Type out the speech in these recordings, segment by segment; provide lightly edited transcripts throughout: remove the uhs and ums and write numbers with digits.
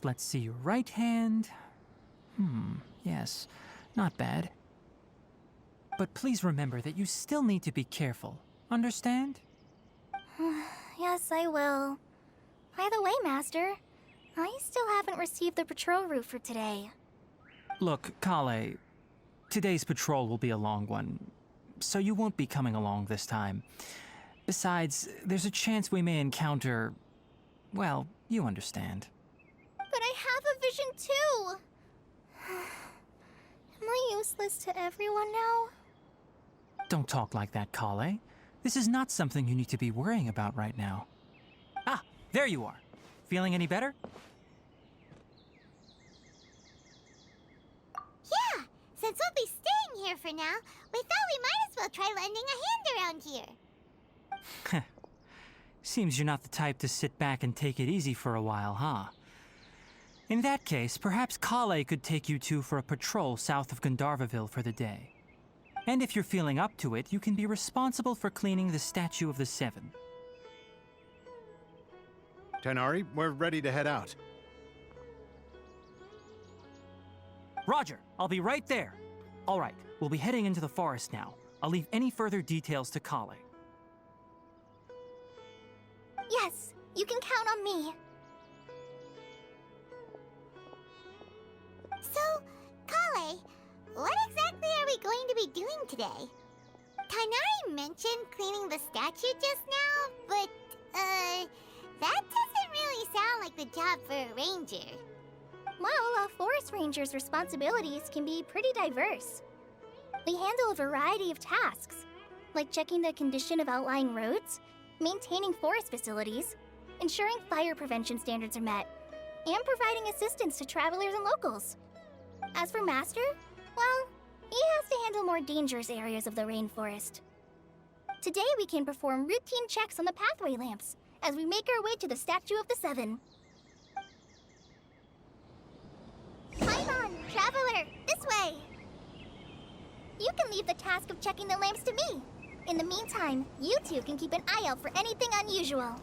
First, let's see your right hand. Yes, not bad. But please remember that you still need to be careful. Understand? Yes, I will. By the way, Master, I still haven't received the patrol route for today. Look, Collei, today's patrol will be a long one, so you won't be coming along this time. Besides, there's a chance we may encounter... well, you understand. But I have a vision too! Am I useless to everyone now? Don't talk like that, Collei. This is not something you need to be worrying about right now. Ah, there you are. Feeling any better? Yeah, since we'll be staying here for now, we thought we might as well try lending a hand around here. Seems you're not the type to sit back and take it easy for a while, huh? In that case, perhaps Collei could take you two for a patrol south of Gandharvaville for the day. And if you're feeling up to it, you can be responsible for cleaning the Statue of the Seven. Tighnari, we're ready to head out. Roger, I'll be right there. All right, we'll be heading into the forest now. I'll leave any further details to Collei. Yes, you can count on me. So, Collei, what exactly are we going to be doing today? Tighnari mentioned cleaning the statue just now, but, that doesn't really sound like the job for a ranger. Well, a forest ranger's responsibilities can be pretty diverse. They handle a variety of tasks, like checking the condition of outlying roads, maintaining forest facilities, ensuring fire prevention standards are met, and providing assistance to travelers and locals. As for Master, well, he has to handle more dangerous areas of the rainforest. Today we can perform routine checks on the pathway lamps as we make our way to the Statue of the Seven. Paimon, traveler, this way! You can leave the task of checking the lamps to me. In the meantime, you two can keep an eye out for anything unusual.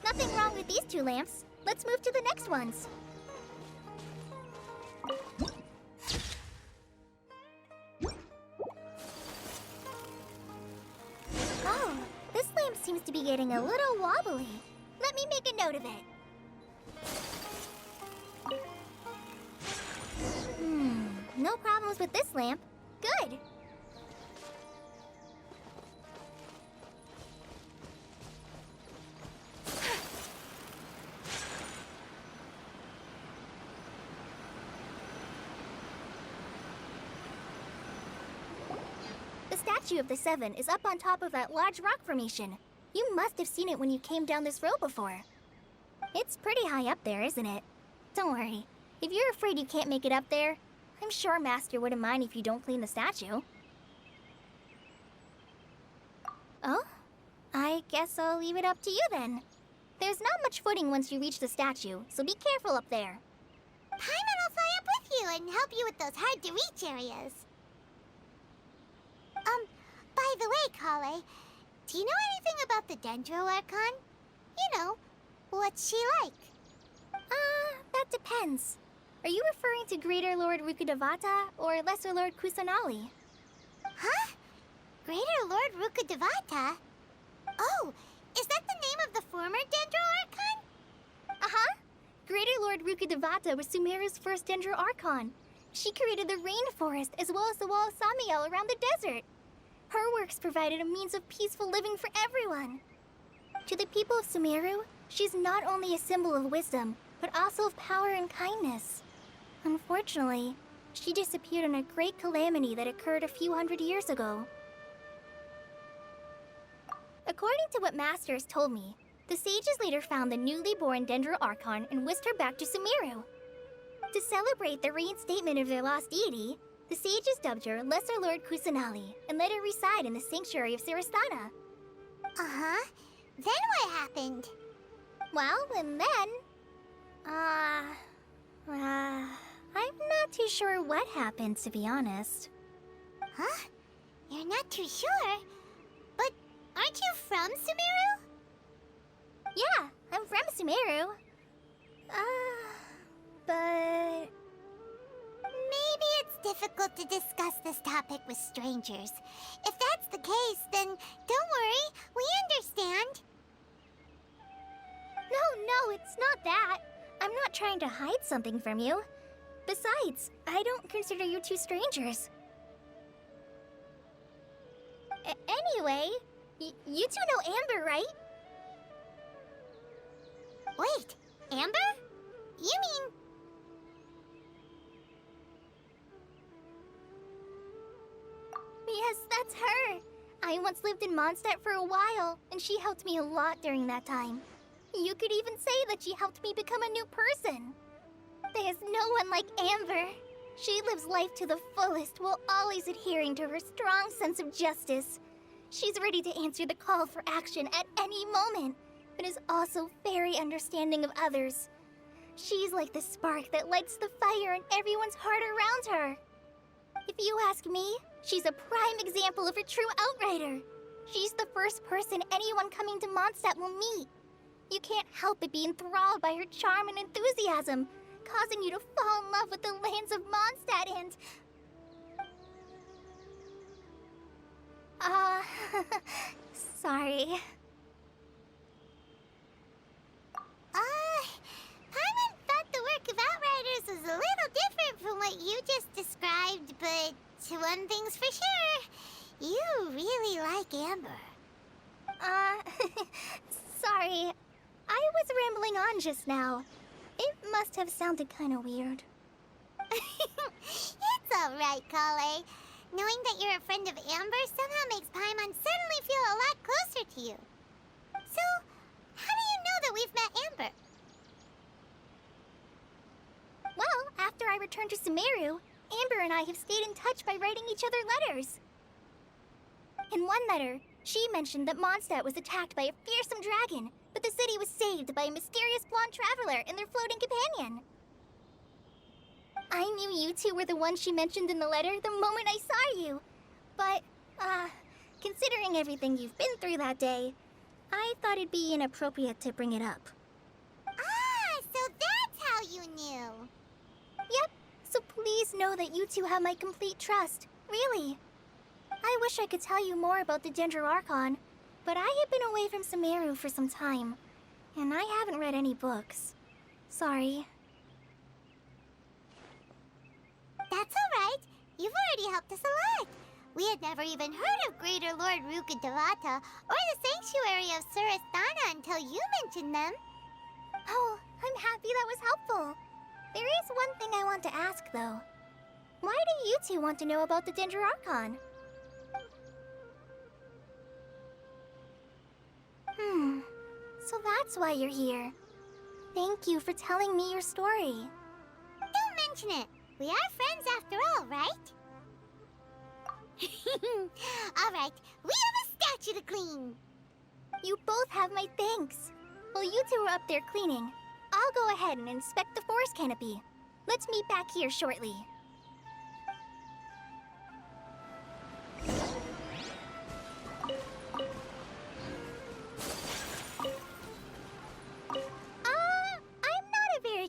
Nothing wrong with these two lamps. Let's move to the next ones. Oh, this lamp seems to be getting a little wobbly. Let me make a note of it. No problems with this lamp. Good. The Statue of the Seven is up on top of that large rock formation. You must have seen it when you came down this road before. It's pretty high up there, isn't it? Don't worry. If you're afraid you can't make it up there, I'm sure Master wouldn't mind if you don't clean the statue. Oh? I guess I'll leave it up to you then. There's not much footing once you reach the statue, so be careful up there. Paimon will fly up with you and help you with those hard-to-reach areas. By the way, Collei, do you know anything about the Dendro Archon? You know, What's she like? That depends. Are you referring to Greater Lord Rukkhadevata or Lesser Lord Kusanali? Huh? Greater Lord Rukkhadevata? Oh, is that the name of the former Dendro Archon? Uh-huh. Greater Lord Rukkhadevata was Sumeru's first Dendro Archon. She created the rainforest as well as the wall of Samiel around the desert. Her works provided a means of peaceful living for everyone. To the people of Sumeru, she's not only a symbol of wisdom, but also of power and kindness. Unfortunately, she disappeared in a great calamity that occurred a few hundred years ago. According to what Masters told me, the sages later found the newly born Dendro Archon and whisked her back to Sumeru. To celebrate the reinstatement of their lost deity, the sages dubbed her Lesser Lord Kusanali and let her reside in the sanctuary of Siristana. Uh-huh. Then what happened? Well, and then... I'm not too sure what happened, to be honest. Huh? You're not too sure? But aren't you from Sumeru? Yeah, I'm from Sumeru. But... Maybe it's difficult to discuss this topic with strangers. If that's the case, then don't worry, we understand. No, it's not that. I'm not trying to hide something from you. Besides, I don't consider you two strangers. Anyway, you two know Amber, right? Wait, Amber? You mean... Yes, that's her. I once lived in Mondstadt for a while, and she helped me a lot during that time. You could even say that she helped me become a new person. There's no one like Amber. She lives life to the fullest while always adhering to her strong sense of justice. She's ready to answer the call for action at any moment, but is also very understanding of others. She's like the spark that lights the fire in everyone's heart around her. If you ask me, she's a prime example of a true outrider. She's the first person anyone coming to Mondstadt will meet. You can't help but be enthralled by her charm and enthusiasm, causing you to fall in love with the lands of Mondstadt and... sorry. Paimon thought the work of Outriders was a little different from what you just described, but one thing's for sure, you really like Amber. Sorry. I was rambling on just now. It must have sounded kind of weird. It's alright, Collei. Knowing that you're a friend of Amber somehow makes Paimon suddenly feel a lot closer to you. So, how do you know that we've met Amber? Well, after I returned to Sumeru, Amber and I have stayed in touch by writing each other letters. In one letter, she mentioned that Mondstadt was attacked by a fearsome dragon, but the city was saved by a mysterious blonde traveler and their floating companion. I knew you two were the ones she mentioned in the letter the moment I saw you. But, considering everything you've been through that day, I thought it'd be inappropriate to bring it up. Ah, so that's how you knew. Yep, so please know that you two have my complete trust, really. I wish I could tell you more about the Dendro Archon, but I have been away from Sumeru for some time, and I haven't read any books. Sorry. That's alright. You've already helped us a lot. We had never even heard of Greater Lord Rukkhadevata or the Sanctuary of Surasthana until you mentioned them. Oh, I'm happy that was helpful. There is one thing I want to ask, though. Why do you two want to know about the Dendro Archon? So that's why you're here. Thank you for telling me your story. Don't mention it. We are friends after all, right? Alright, we have a statue to clean. You both have my thanks. While you two are up there cleaning, I'll go ahead and inspect the forest canopy. Let's meet back here shortly.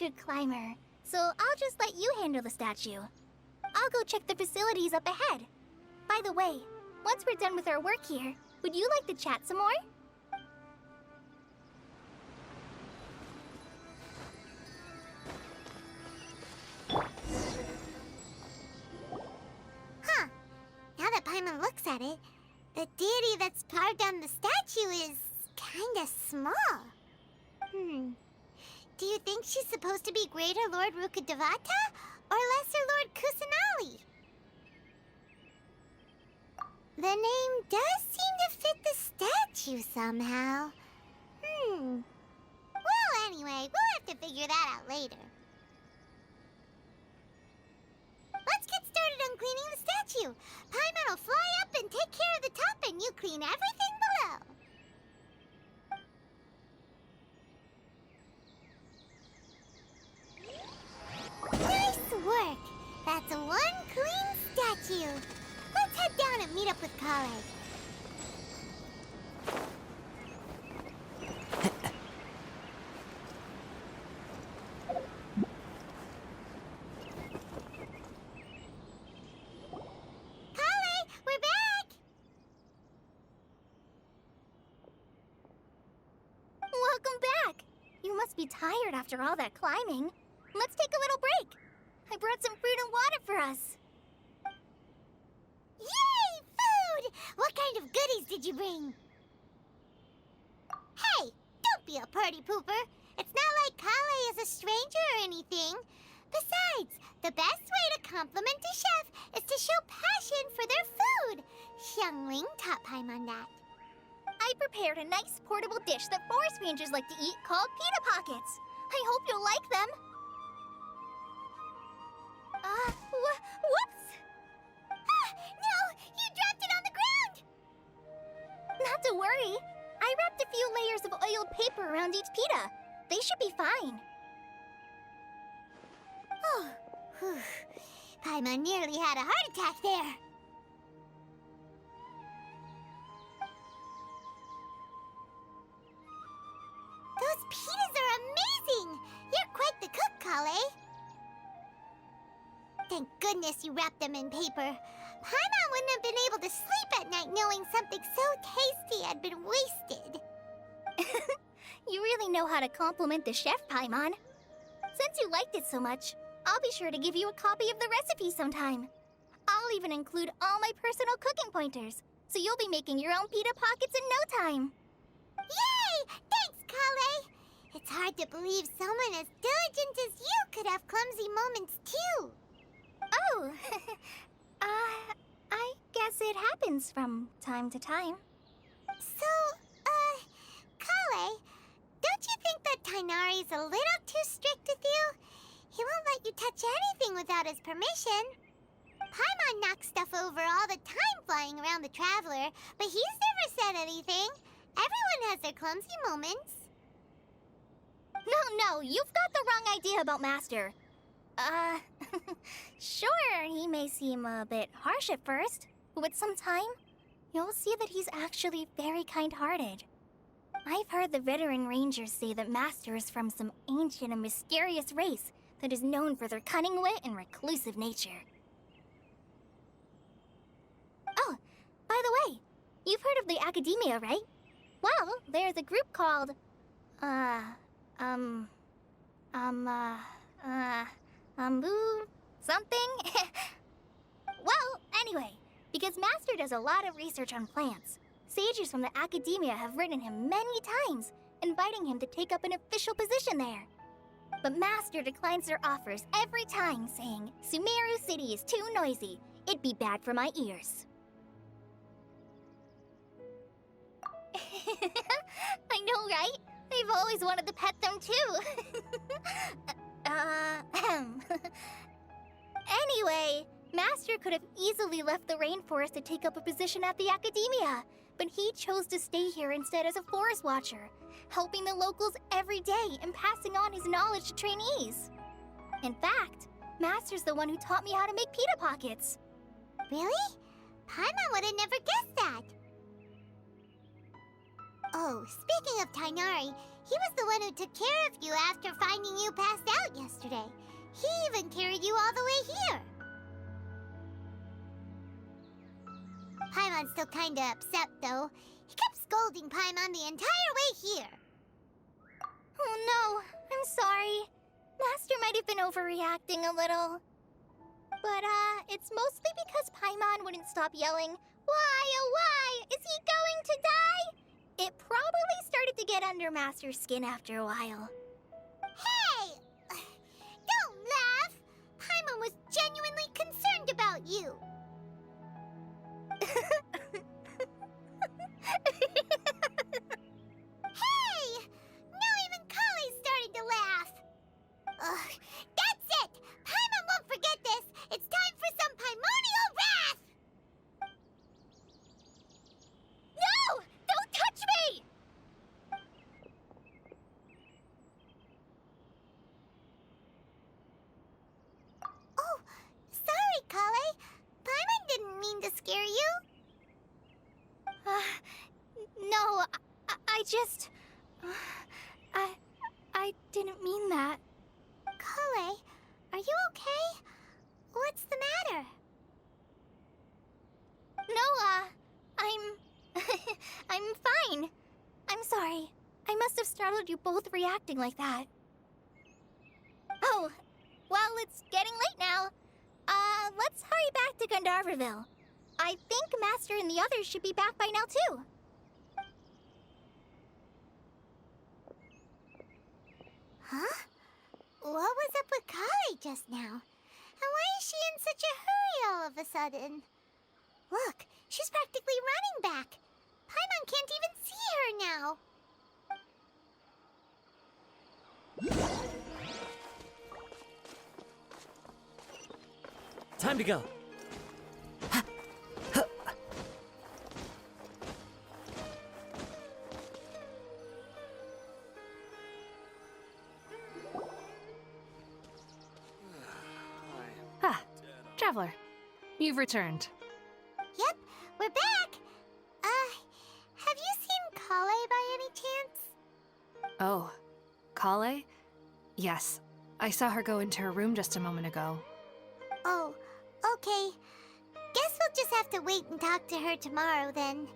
good climber, so I'll just let you handle the statue. I'll go check the facilities up ahead. By the way, once we're done with our work here, would you like to chat some more? Huh. Now that Paimon looks at it, the deity that's carved on the statue is kinda small. Do you think she's supposed to be Greater Lord Rukkhadevata or Lesser Lord Kusanali? The name does seem to fit the statue somehow. Well, anyway, we'll have to figure that out later. Let's get started on cleaning the statue. Paimon will fly up and take care of the top, and you clean everything below. Nice work! That's one clean statue. Let's head down and meet up with Collei. Collei, we're back! Welcome back! You must be tired after all that climbing. Let's take a little break. I brought some fruit and water for us. Yay! Food! What kind of goodies did you bring? Hey! Don't be a party pooper! It's not like Collei is a stranger or anything. Besides, the best way to compliment a chef is to show passion for their food. Xiangling taught Paimon that. I prepared a nice portable dish that forest rangers like to eat called pita pockets. I hope you'll like them. Whoops! No! You dropped it on the ground! Not to worry. I wrapped a few layers of oiled paper around each pita. They should be fine. Oh, whew. Paimon nearly had a heart attack there. Those pitas are amazing! You're quite the cook, Collei. Thank goodness you wrapped them in paper. Paimon wouldn't have been able to sleep at night knowing something so tasty had been wasted. You really know how to compliment the chef, Paimon. Since you liked it so much, I'll be sure to give you a copy of the recipe sometime. I'll even include all my personal cooking pointers, so you'll be making your own pita pockets in no time. Yay! Thanks, Collei! It's hard to believe someone as diligent as you could have clumsy moments, too. Oh, I guess it happens from time to time. So, Collei, don't you think that Tighnari's a little too strict with you? He won't let you touch anything without his permission. Paimon knocks stuff over all the time flying around the Traveler, but he's never said anything. Everyone has their clumsy moments. No, you've got the wrong idea about Master. Sure, he may seem a bit harsh at first, but with some time, you'll see that he's actually very kind-hearted. I've heard the veteran rangers say that Master is from some ancient and mysterious race that is known for their cunning wit and reclusive nature. Oh, by the way, you've heard of the Academia, right? Well, there's a group called, something? Well, anyway, because Master does a lot of research on plants, sages from the Academia have written him many times, inviting him to take up an official position there. But Master declines their offers every time, saying, Sumeru City is too noisy. It'd be bad for my ears. I know, right? I've always wanted to pet them, too. Anyway, Master could have easily left the rainforest to take up a position at the Academia, but he chose to stay here instead as a forest watcher, helping the locals every day and passing on his knowledge to trainees. In fact, Master's the one who taught me how to make pita pockets. Really? Paimon would have never guessed that. Oh, speaking of Tighnari, He was the one who took care of you after finding you passed out yesterday. He even carried you all the way here. Paimon's still kinda upset, though. He kept scolding Paimon the entire way here. Oh no, I'm sorry. Master might have been overreacting a little. But, it's mostly because Paimon wouldn't stop yelling, "Why, oh why? Is he going to die?" It probably started to get under Master's skin after a while. Hey! Don't laugh! Paimon was genuinely concerned about you. Hey! Now even Collei started to laugh. Ugh, that's it! Paimon won't forget this! It's time for some Paimonial Wrath! No! Don't touch me! Oh, sorry, Collei. Paimon didn't mean to scare you. No, I just... I didn't mean that. Collei, are you okay? What's the matter? No, I'm fine. I'm sorry. I must have startled you both reacting like that. Oh, well, it's getting late now. Let's hurry back to Gandharvaville. I think Master and the others should be back by now, too. Huh? What was up with Collei just now? And why is she in such a hurry all of a sudden? Look, she's practically running back. Paimon can't even see her now. Time to go. Traveler, you've returned. Yep, we're back. Have you seen Collei by any chance? Oh, Collei? Yes, I saw her go into her room just a moment ago. Oh, okay. Guess we'll just have to wait and talk to her tomorrow then.